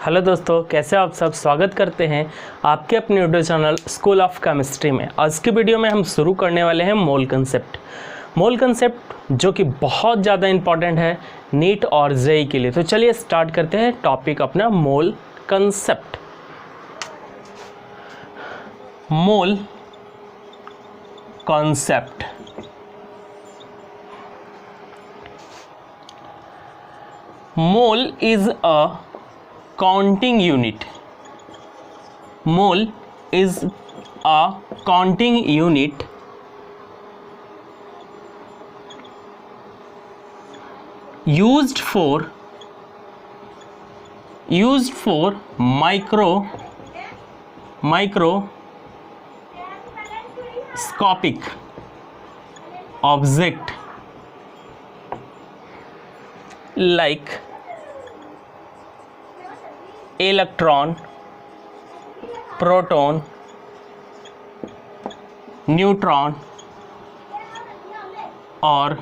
Hello दोस्तों, कैसे आप सब। स्वागत करते हैं आपके अपने YouTube channel school of chemistry में। आज की वीडियो में हम शुरू करने वाले हैं मोल कंसेप्ट। मोल कंसेप्ट जो कि बहुत ज़्यादा इम्पॉर्टेंट है नीट और जेईई के लिए। तो चलिए स्टार्ट करते हैं टॉपिक अपना मोल concept. Mole concept. Mole is a counting unit. Mole is a counting unit used for microscopic object like electron, proton, neutron और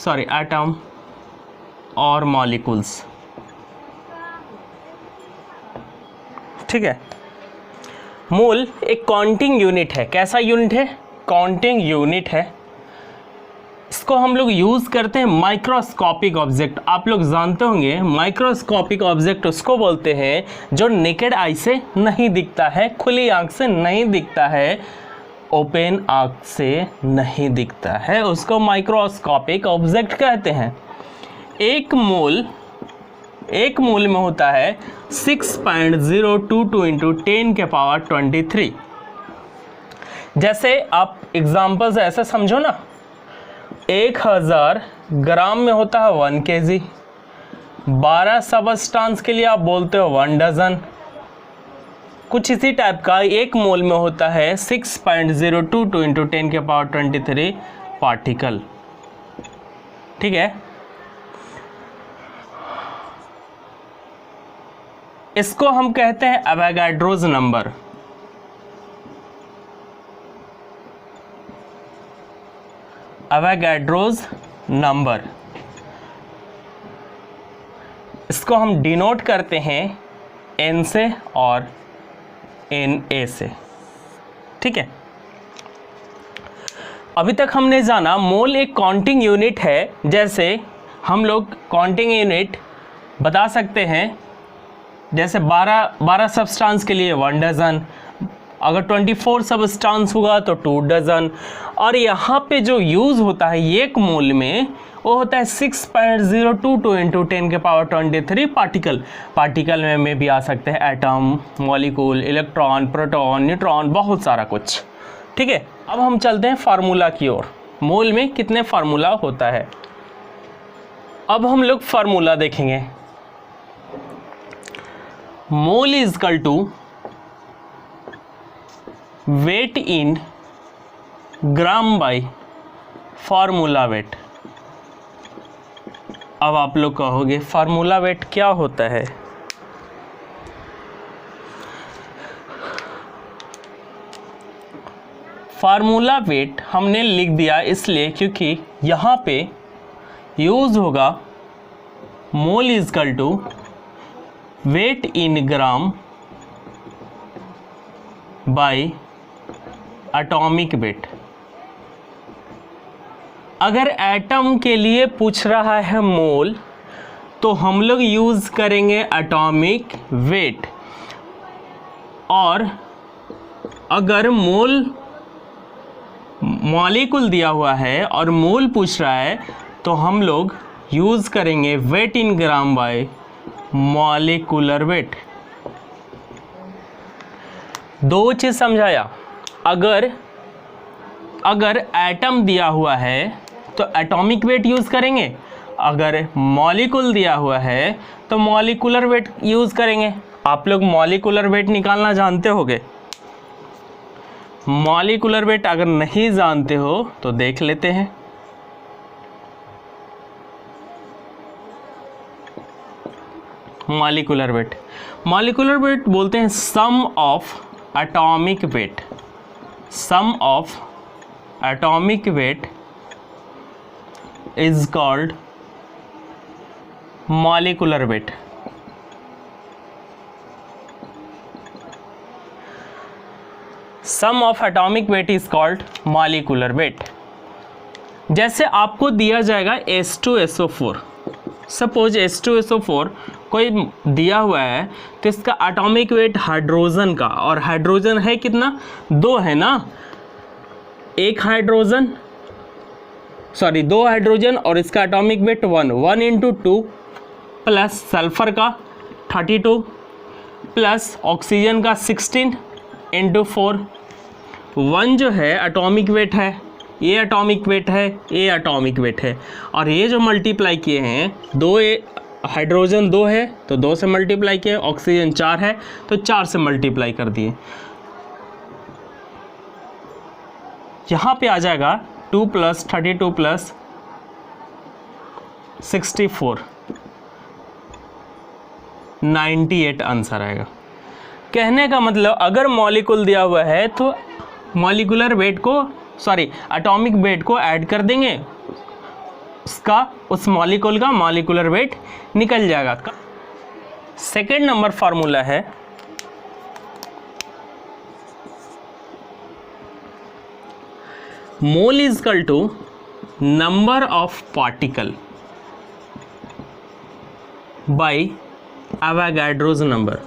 एटम और मॉलिक्यूल्स। ठीक है। मोल एक काउंटिंग यूनिट है। कैसा यूनिट है? काउंटिंग यूनिट है। इसको हम लोग यूज़ करते हैं माइक्रोस्कोपिक ऑब्जेक्ट। आप लोग जानते होंगे माइक्रोस्कोपिक ऑब्जेक्ट उसको बोलते हैं जो नेकेड आई से नहीं दिखता है, खुली आंख से नहीं दिखता है, ओपन आंख से नहीं दिखता है, उसको माइक्रोस्कोपिक ऑब्जेक्ट कहते हैं। एक मोल में होता है 6.022 इंटू 10 के पावर 23। जैसे आप एग्जाम्पल से ऐसा समझो ना, 1000 ग्राम में होता है 1 kg। 12 सबस्टांस के लिए आप बोलते हो 1 डजन। कुछ इसी टाइप का एक मोल में होता है 6.022 इंटू 10 के पावर 23 पार्टिकल। ठीक है। इसको हम कहते हैं एवोगाड्रोस नंबर। एवोगाड्रोस नंबर, इसको हम डिनोट करते हैं N से और Na से। ठीक है। अभी तक हमने जाना मोल एक काउंटिंग यूनिट है। जैसे हम लोग काउंटिंग यूनिट बता सकते हैं, जैसे 12 सब्सटेंस के लिए 1 डजन, अगर 24 सब्सटेंस होगा तो 2 डजन। और यहाँ पे जो यूज़ होता है एक मोल में वो होता है 6.022 इंटू 10 के पावर 23 पार्टिकल में भी आ सकते हैं atom, molecule, electron, proton, neutron, बहुत सारा कुछ। ठीक है। अब हम चलते हैं फार्मूला की ओर। मोल में कितने फार्मूला होता है, अब हम लोग फार्मूला देखेंगे। Mole is equal to weight in gram by formula weight. अब आप लोग कहोगे फार्मूला वेट क्या होता है? फार्मूला वेट हमने लिख दिया इसलिए क्योंकि यहाँ पे यूज होगा mole is equal to weight in gram by atomic weight. अगर एटम के लिए पूछ रहा है मोल तो हम लोग यूज़ करेंगे एटॉमिक वेट, और अगर मॉलिक्यूल दिया हुआ है और मोल पूछ रहा है तो हम लोग यूज़ करेंगे weight in gram by molecular weight. दो चीज़ समझाया। अगर एटम दिया हुआ है तो एटॉमिक वेट यूज़ करेंगे, अगर मॉलिक्यूल दिया हुआ है तो मॉलिक्यूलर वेट यूज़ करेंगे। आप लोग मॉलिक्यूलर वेट निकालना जानते होगे। मॉलिक्यूलर वेट अगर नहीं जानते हो तो देख लेते हैं। मॉलिक्यूलर वेट बोलते हैं sum of atomic weight. Sum of atomic weight is called molecular weight. Sum of atomic weight is called molecular weight. जैसे आपको दिया जाएगा H2SO4, सपोज H2SO4 कोई दिया हुआ है, तो इसका एटॉमिक वेट हाइड्रोजन का, और हाइड्रोजन है कितना, 2 है ना, दो हाइड्रोजन और इसका atomic weight 1 into 2 plus sulphur का 32 प्लस ऑक्सीजन का 16 इंटू 4, 1 जो है एटॉमिक वेट है, ये एटॉमिक वेट है, ये एटॉमिक वेट है, और ये जो मल्टीप्लाई किए हैं 2, हाइड्रोजन 2 है तो 2 से मल्टीप्लाई किए, ऑक्सीजन 4 है तो 4 से मल्टीप्लाई कर दिए। यहाँ पे आ जाएगा 2 प्लस 32 प्लस 64, 98 आंसर आएगा। कहने का मतलब अगर मॉलिक्यूल दिया हुआ है तो मॉलिक्यूलर वेट को, एटॉमिक वेट को ऐड कर देंगे, उसका उस मॉलिक्यूल का मॉलिक्यूलर वेट निकल जाएगा। सेकेंड नंबर फार्मूला है mole is equal to number of particle by Avogadro's number.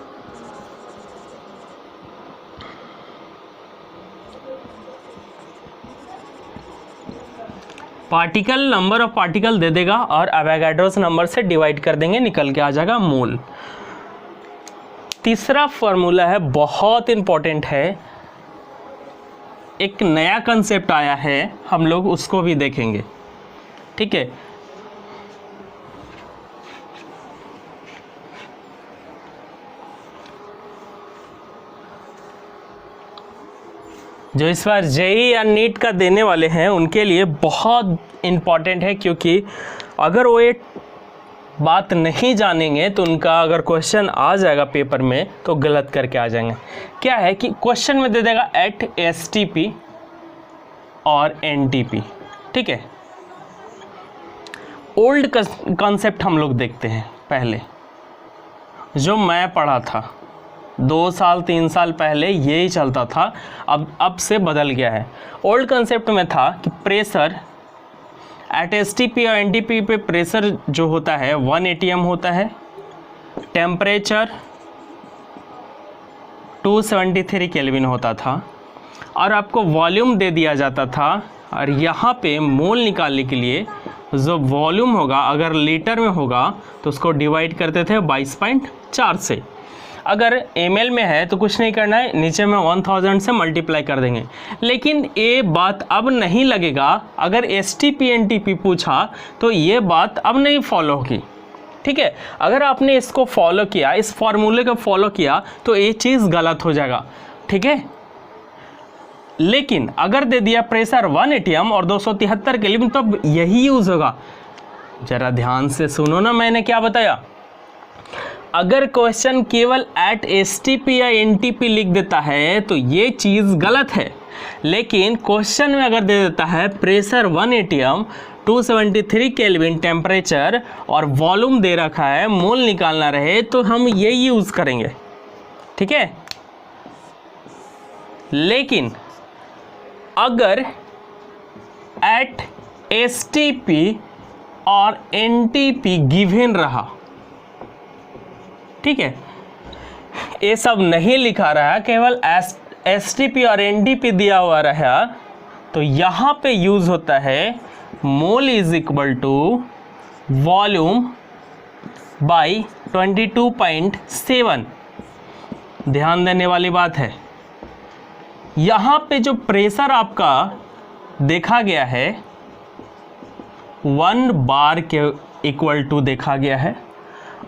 Particle, number of particle दे देगा और एवोगाड्रोस नंबर से डिवाइड कर देंगे, निकल के आ जाएगा मोल। तीसरा फॉर्मूला है, बहुत इंपॉर्टेंट है, एक नया कंसेप्ट आया है, हम लोग उसको भी देखेंगे, ठीक है। जो इस बार जेईई या नीट का देने वाले हैं उनके लिए बहुत इम्पॉर्टेंट है, क्योंकि अगर वो ये बात नहीं जानेंगे तो उनका अगर क्वेश्चन आ जाएगा पेपर में तो गलत करके आ जाएंगे। क्या है कि क्वेश्चन में दे देगा एट एसटीपी और एनटीपी, ठीक है। ओल्ड कॉन्सेप्ट हम लोग देखते हैं, पहले जो मैं पढ़ा था 2 साल 3 साल पहले यही चलता था, अब से बदल गया है। ओल्ड कंसेप्ट में था कि प्रेशर एट एसटीपी और एनटीपी पे प्रेशर जो होता है 1 atm होता है, टेम्परेचर 273 केल्विन होता था, और आपको वॉल्यूम दे दिया जाता था। और यहाँ पे मोल निकालने के लिए जो वॉल्यूम होगा, अगर लीटर में होगा तो उसको डिवाइड करते थे 22.4 से। अगर ml में है तो कुछ नहीं करना है, नीचे में 1000 से मल्टीप्लाई कर देंगे। लेकिन ये बात अब नहीं लगेगा, अगर STP NTP पूछा तो ये बात अब नहीं फॉलो होगी, ठीक है। अगर आपने इसको फॉलो किया, इस फॉर्मूले को फॉलो किया तो ये चीज़ गलत हो जाएगा, ठीक है। लेकिन अगर दे दिया प्रेशर 1 atm और 273 केल्विन तो यही यूज़ होगा। ज़रा ध्यान से सुनो ना, मैंने क्या बताया। अगर क्वेश्चन केवल एट एसटीपी या एनटीपी लिख देता है तो ये चीज़ गलत है, लेकिन क्वेश्चन में अगर दे देता है प्रेशर 1 atm 273 केल्विन टेम्परेचर और वॉल्यूम दे रखा है, मोल निकालना रहे, तो हम यही यूज़ करेंगे, ठीक है। लेकिन अगर एट एसटीपी और एनटीपी गिवन रहा, ठीक है, ये सब नहीं लिखा रहा, केवल एसटीपी और एनटीपी दिया हुआ रहा, तो यहाँ पे यूज़ होता है mole is equal to volume by 22.7। ध्यान देने वाली बात है, यहाँ पे जो प्रेशर आपका देखा गया है 1 बार के इक्वल टू देखा गया है,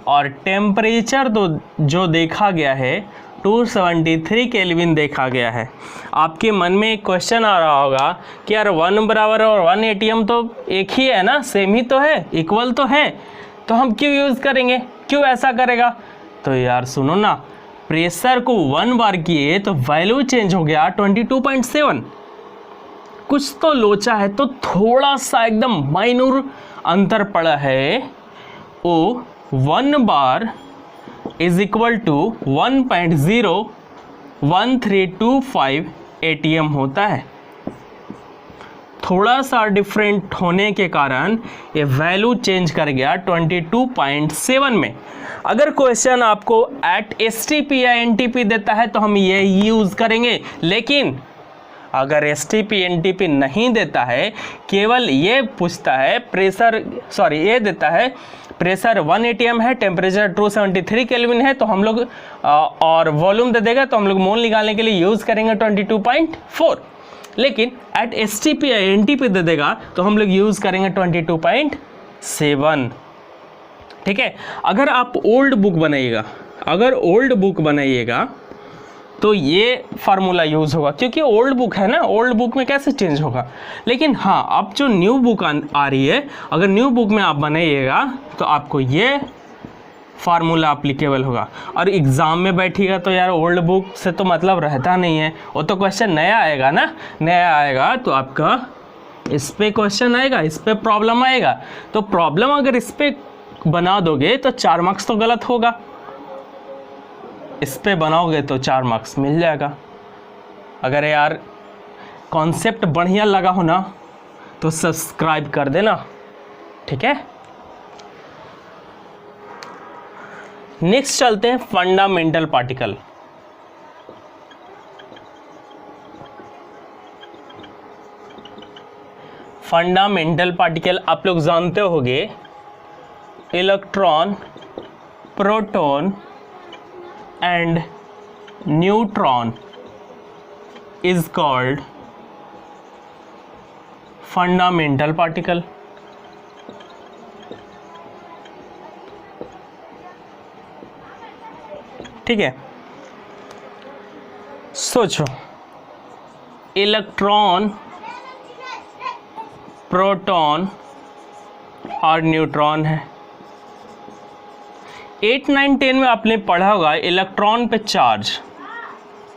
और टेम्परेचर तो जो देखा गया है 273 केल्विन देखा गया है। आपके मन में एक क्वेश्चन आ रहा होगा कि यार 1 बराबर और 1 atm तो एक ही है ना, सेम ही तो है, इक्वल तो है, तो हम क्यों यूज़ करेंगे, क्यों ऐसा करेगा। तो यार सुनो ना, प्रेशर को 1 बार किए तो वैल्यू चेंज हो गया 22.7, कुछ तो लोचा है, तो थोड़ा सा एकदम माइनूर अंतर पड़ा है। ओ 1 bar is equal to 1.01325 ATM होता है। थोड़ा सा डिफरेंट होने के कारण ये वैल्यू चेंज कर गया 22.7 में। अगर क्वेश्चन आपको एट एसटीपी या एनटीपी देता है तो हम ये यूज़ करेंगे, लेकिन अगर एसटीपी एनटीपी नहीं देता है, केवल ये पूछता है प्रेशर, सॉरी ये देता है प्रेशर 1 atm है, टेम्परेचर 273 केल्विन है, तो हम लोग और वॉल्यूम दे देगा तो हम लोग मोल निकालने के लिए यूज़ करेंगे 22.4। लेकिन एट एसटीपी या एनटीपी दे देगा तो हम लोग यूज़ करेंगे 22.7। ठीक है। अगर आप ओल्ड बुक बनाइएगा, तो ये फार्मूला यूज़ होगा, क्योंकि ओल्ड बुक है ना, ओल्ड बुक में कैसे चेंज होगा। लेकिन हाँ, अब जो न्यू बुक आ रही है, अगर न्यू बुक में आप बनाइएगा तो आपको ये फार्मूला अप्लीकेबल होगा। और एग्ज़ाम में बैठिएगा तो यार ओल्ड बुक से तो मतलब रहता नहीं है, वो तो क्वेश्चन नया आएगा ना, नया आएगा तो आपका इस पे क्वेश्चन आएगा, इस पे प्रॉब्लम आएगा। तो प्रॉब्लम अगर इस पे बना दोगे तो 4 मार्क्स तो गलत होगा, इस पे बनाओगे तो 4 मार्क्स मिल जाएगा। अगर यार कॉन्सेप्ट बढ़िया लगा हो ना तो सब्सक्राइब कर देना, ठीक है। नेक्स्ट चलते हैं फंडामेंटल पार्टिकल। फंडामेंटल पार्टिकल आप लोग जानते होंगे, electron, proton and neutron is called fundamental particle। ठीक है, सोचो इलेक्ट्रॉन, प्रोटॉन और न्यूट्रॉन है। 8, 9, 10 में आपने पढ़ा होगा इलेक्ट्रॉन पे चार्ज,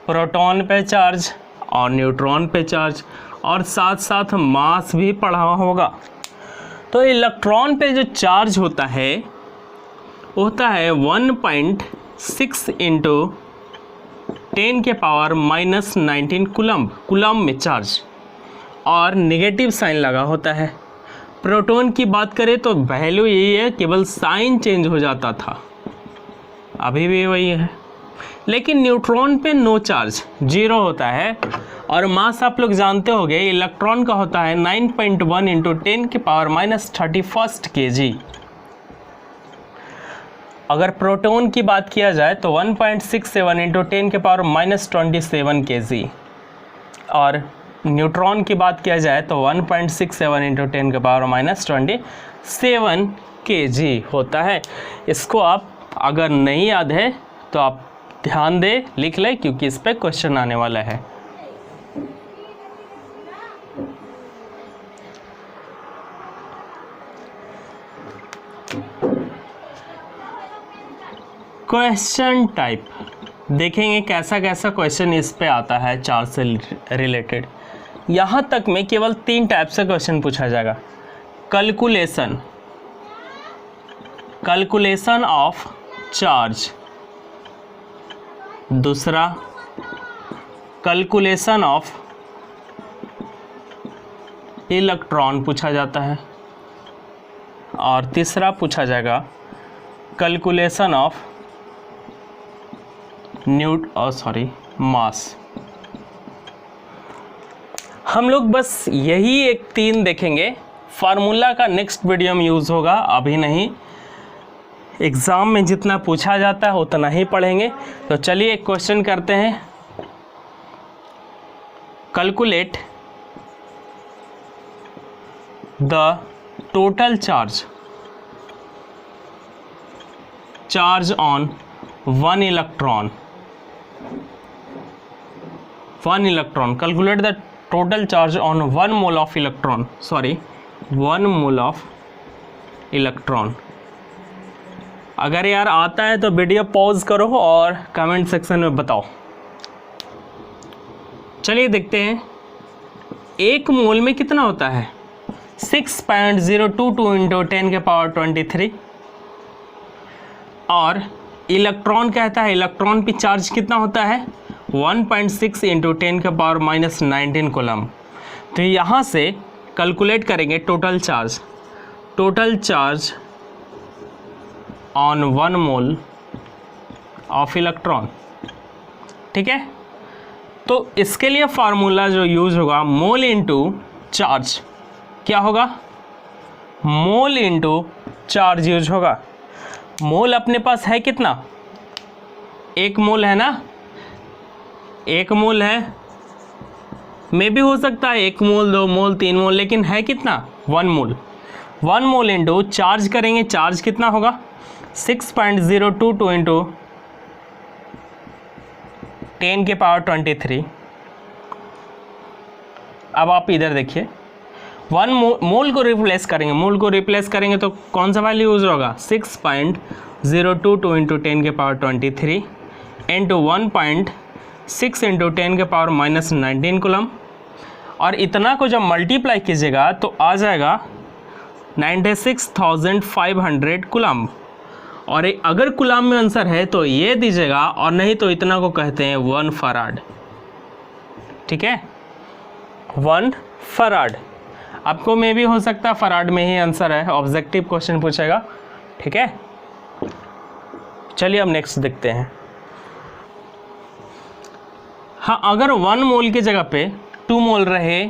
प्रोटॉन पे चार्ज और न्यूट्रॉन पे चार्ज, और साथ साथ मास भी पढ़ा होगा। तो इलेक्ट्रॉन पे जो चार्ज होता है 1.6 इंटू 10 के पावर -19 कूलम्ब में चार्ज, और नेगेटिव साइन लगा होता है। प्रोटॉन की बात करें तो वैल्यू यही है, केवल साइन चेंज हो जाता था, अभी भी वही है। लेकिन न्यूट्रॉन पे नो चार्ज, 0 होता है, और मास आप लोग जानते होंगे इलेक्ट्रॉन का होता है 9.1 इंटू 10 के पावर -31 kg। अगर प्रोटॉन की बात किया जाए तो 1.67 इंटू 10 के पावर -27 kg, और न्यूट्रॉन की बात किया जाए तो 1.67 इंटू 10 के पावर -27 kg होता है। इसको आप अगर नहीं याद है तो आप ध्यान दे लिख ले, क्योंकि इस पे क्वेश्चन आने वाला है। क्वेश्चन टाइप देखेंगे कैसा कैसा क्वेश्चन इस पे आता है चार्ज से रिलेटेड। यहाँ तक में केवल 3 टाइप से क्वेश्चन पूछा जाएगा। कैलकुलेशन ऑफ चार्ज, दूसरा कैलकुलेशन ऑफ इलेक्ट्रॉन पूछा जाता है, और तीसरा पूछा जाएगा कैलकुलेशन ऑफ मास। हम लोग बस यही एक 3 देखेंगे, फार्मूला का नेक्स्ट वीडियो में यूज़ होगा, अभी नहीं। एग्ज़ाम में जितना पूछा जाता है उतना ही पढ़ेंगे। तो चलिए एक क्वेश्चन करते हैं। Calculate the total charge on 1 electron. Calculate the total charge on 1 mole of electron, 1 mole of electron. अगर यार आता है तो वीडियो पॉज करो और कमेंट सेक्शन में बताओ। चलिए देखते हैं, 1 मोल में कितना होता है 6.022 इंटू 10 के पावर 23, और इलेक्ट्रॉन कहता है इलेक्ट्रॉन पे चार्ज कितना होता है 1.6 इंटू 10 के पावर माइनस 19 कूलम। तो यहाँ से कैलकुलेट करेंगे total charge on 1 mole of electron. ठीक है, तो इसके लिए फार्मूला जो यूज होगा मोल इंटू चार्ज, क्या होगा, मोल इंटू चार्ज यूज होगा। मोल अपने पास है कितना, 1 मोल है ना, 1 मोल है, मे भी हो सकता है 1 मोल 2 मोल 3 मोल, लेकिन है कितना 1 मोल। 1 मोल इंटू चार्ज करेंगे, चार्ज कितना होगा 6.022 इंटू 10 के पावर 23। अब आप इधर देखिए 1 मोल को रिप्लेस करेंगे, तो कौन सा वैल्यू यूज होगा 6.022 इंटू 10 के पावर 23 इंटू 1.6 इंटू 10 के पावर माइनस 19 कूलम। और इतना को जब मल्टीप्लाई कीजिएगा तो आ जाएगा 96,500 कूलम। और अगर कूलम में आंसर है तो ये दीजिएगा, और नहीं तो इतना को कहते हैं 1 फराड। ठीक है, 1 फराड। आपको में भी हो सकता है फराड में ही आंसर है, ऑब्जेक्टिव क्वेश्चन पूछेगा। ठीक है, चलिए अब नेक्स्ट देखते हैं। हाँ, अगर 1 मोल की जगह पे 2 मोल रहे,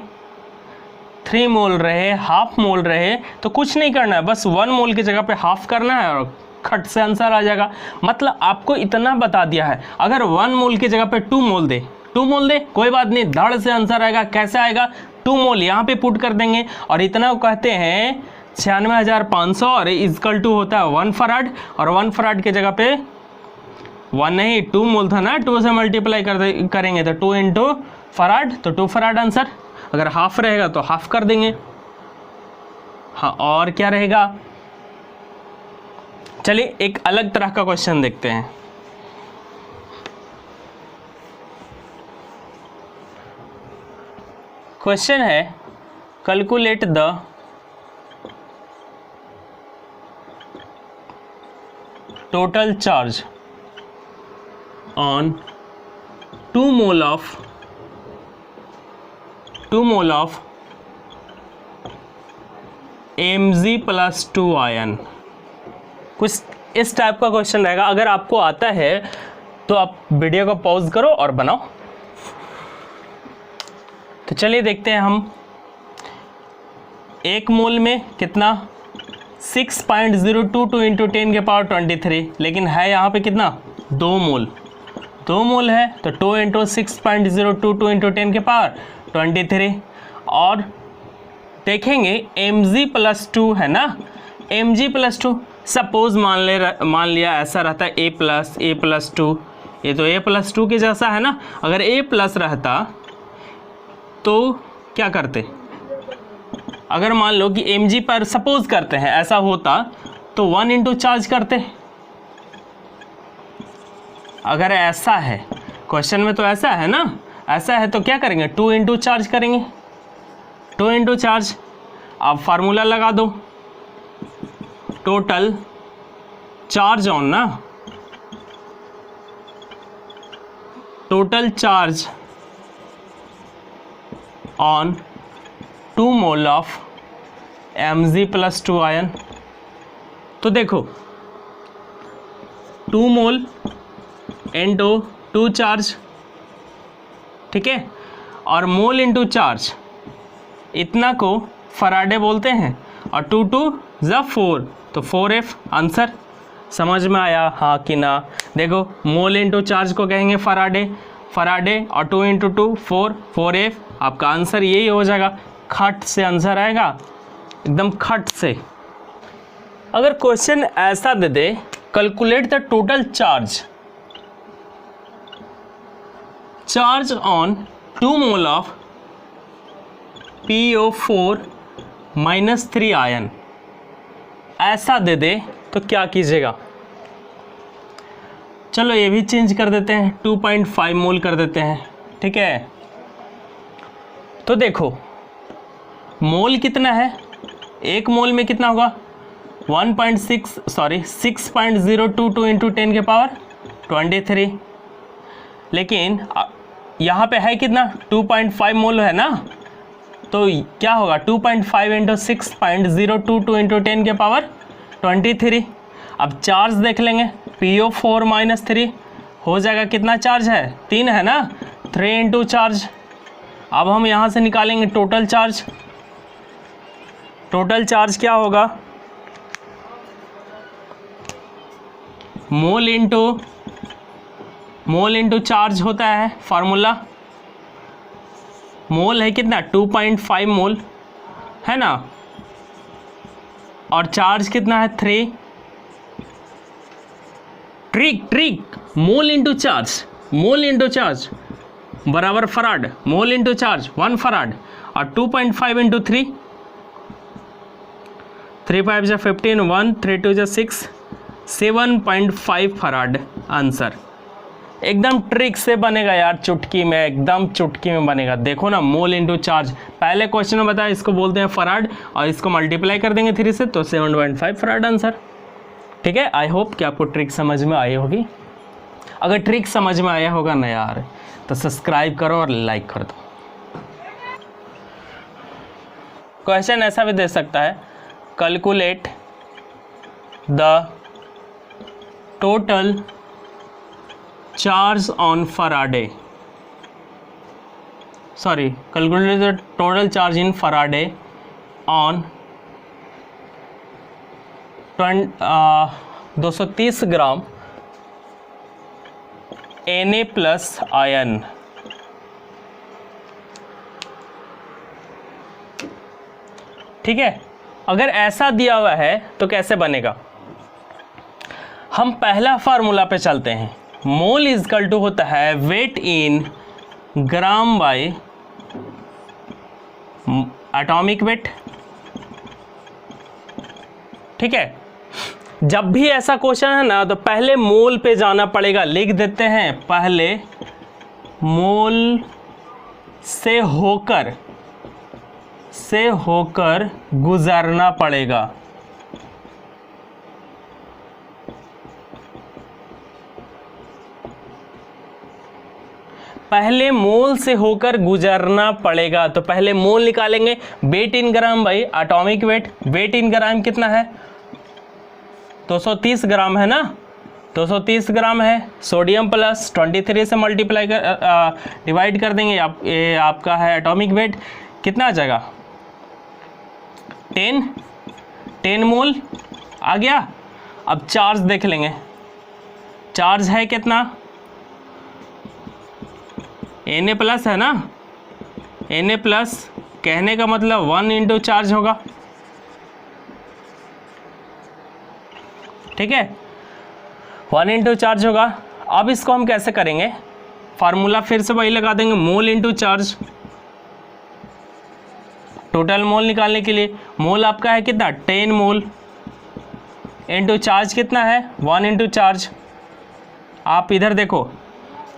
3 मोल रहे, हाफ मोल रहे, तो कुछ नहीं करना है, बस 1 मोल की जगह पे हाफ करना है और खट से आंसर आ जाएगा। मतलब आपको इतना बता दिया है, अगर 1 मोल की जगह पे 2 मोल दे, कोई बात नहीं, धड़ से आंसर आएगा। कैसे आएगा, 2 मोल यहाँ पे पुट कर देंगे, और इतना को कहते हैं 96,500, और इक्वल टू होता है 1 फराड। और 1 फराड की जगह पे 1 नहीं 2 मोल था ना, 2 से मल्टीप्लाई करेंगे तो 2 इंटू फराड, तो 2 फराड आंसर। अगर हाफ रहेगा तो हाफ कर देंगे। हाँ, और क्या रहेगा, चलिए एक अलग तरह का क्वेश्चन देखते हैं। क्वेश्चन है calculate the total charge on 2 mole of Mg+2 ion. कुछ इस टाइप का क्वेश्चन रहेगा। अगर आपको आता है तो आप वीडियो को पॉज करो और बनाओ। तो चलिए देखते हैं हम। 1 मोल में कितना 6.022 इंटू 10 के पावर 23, लेकिन है यहाँ पे कितना 2 मोल है, तो 2 इंटू 6.022 इंटू 10 के पावर 23। और देखेंगे Mg+2 है ना, Mg+2 सपोज मान लिया ऐसा रहता है A+2, ये तो A+2 के जैसा है ना। अगर A+ रहता तो क्या करते, अगर मान लो कि Mg पर सपोज करते हैं ऐसा होता तो 1 इंटू चार्ज करते। अगर ऐसा है क्वेश्चन में तो ऐसा है ना, ऐसा है तो क्या करेंगे 2 इंटू चार्ज करेंगे, 2 इंटू चार्ज। अब फार्मूला लगा दो, टोटल चार्ज ऑन ना, total charge on 2 mole of Mg+2 ion. तो देखो 2 मोल इंटू 2 चार्ज, ठीक है, और मोल इंटू चार्ज, इतना को फराडे बोलते हैं, और 2 2 ज़ा 4, तो 4F आंसर। समझ में आया हाँ कि ना। देखो मोल इंटू चार्ज को कहेंगे फराडे, और 2 इंटू 2 4F, आपका आंसर यही हो जाएगा। खट से आंसर आएगा, एकदम खट से। अगर क्वेश्चन ऐसा दे दे calculate the total charge on 2 mole of PO4-3 ion, ऐसा दे दे तो क्या कीजिएगा। चलो ये भी चेंज कर देते हैं, 2.5 मोल कर देते हैं, ठीक है। तो देखो मोल कितना है, 1 मोल में कितना होगा 6.022 इंटू 10 के पावर 23, लेकिन यहाँ पे है कितना 2.5 मोल है ना, तो क्या होगा 2.5 इंटू 6.022 इंटू 10 के पावर 23। अब चार्ज देख लेंगे, PO4 माइनस 3 हो जाएगा, कितना चार्ज है 3 है ना, 3 इंटू चार्ज। अब हम यहाँ से निकालेंगे टोटल चार्ज। टोटल चार्ज क्या होगा, मोल इंटू चार्ज होता है फार्मूला। मोल है कितना 2.5 मोल है ना, और चार्ज कितना है 3। ट्रिक मोल इंटू चार्ज बराबर farad, mole into charge 1 farad, और 2.5 इंटू 3, 3 5 जा 15, 1 3 2 जा 6, 7.5 फराड आंसर। एकदम ट्रिक से बनेगा यार, चुटकी में, एकदम चुटकी में बनेगा। देखो ना, मोल इंटू चार्ज पहले क्वेश्चन में बताया, इसको बोलते हैं फराड, और इसको मल्टीप्लाई कर देंगे 3 से तो 7.5 फराड आंसर। ठीक है, आई होप कि आपको ट्रिक समझ में आई होगी। अगर ट्रिक समझ में आया होगा ना यार, तो सब्सक्राइब करो और लाइक कर दो। क्वेश्चन ऐसा भी दे सकता है, calculate the total charge on Faraday, sorry calculate the total charge in Faraday on 230 gram Na plus ion. ठीक है, अगर ऐसा दिया हुआ है तो कैसे बनेगा, हम पहला फार्मूला पे चलते हैं। मोल इजकल टू होता है weight in gram by atomic weight. ठीक है, जब भी ऐसा क्वेश्चन है ना, तो पहले मोल पे जाना पड़ेगा। लिख देते हैं, पहले मोल से होकर गुजरना पड़ेगा। पहले मोल से होकर गुजरना पड़ेगा, तो पहले मोल निकालेंगे, weight in gram by atomic weight. Weight in gram कितना है 230 ग्राम है ना, 230 ग्राम है। सोडियम प्लस 23 से मल्टीप्लाई कर डिवाइड कर देंगे, ये आपका है एटॉमिक वेट, कितना आ जाएगा 10 मोल आ गया। अब चार्ज देख लेंगे, चार्ज है कितना Na प्लस है ना, Na प्लस कहने का मतलब 1 इंटू चार्ज होगा। ठीक है, 1 इंटू चार्ज होगा। अब इसको हम कैसे करेंगे, फार्मूला फिर से वही लगा देंगे, मोल इंटू चार्ज। टोटल मोल निकालने के लिए मोल आपका है कितना 10 मोल, इंटू चार्ज कितना है 1 इंटू चार्ज। आप इधर देखो,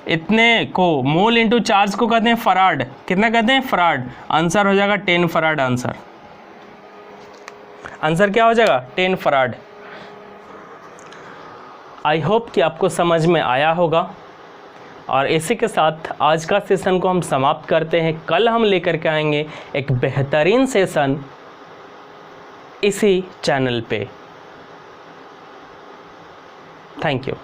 इतने को मोल इंटू चार्ज को कहते हैं फराड। कितना कहते हैं फराड। आंसर हो जाएगा 10 फराड आंसर। आंसर क्या हो जाएगा 10 फराड। आई होप कि आपको समझ में आया होगा, और इसी के साथ आज का सेशन को हम समाप्त करते हैं। कल हम लेकर के आएंगे एक बेहतरीन सेशन इसी चैनल पे। Thank you.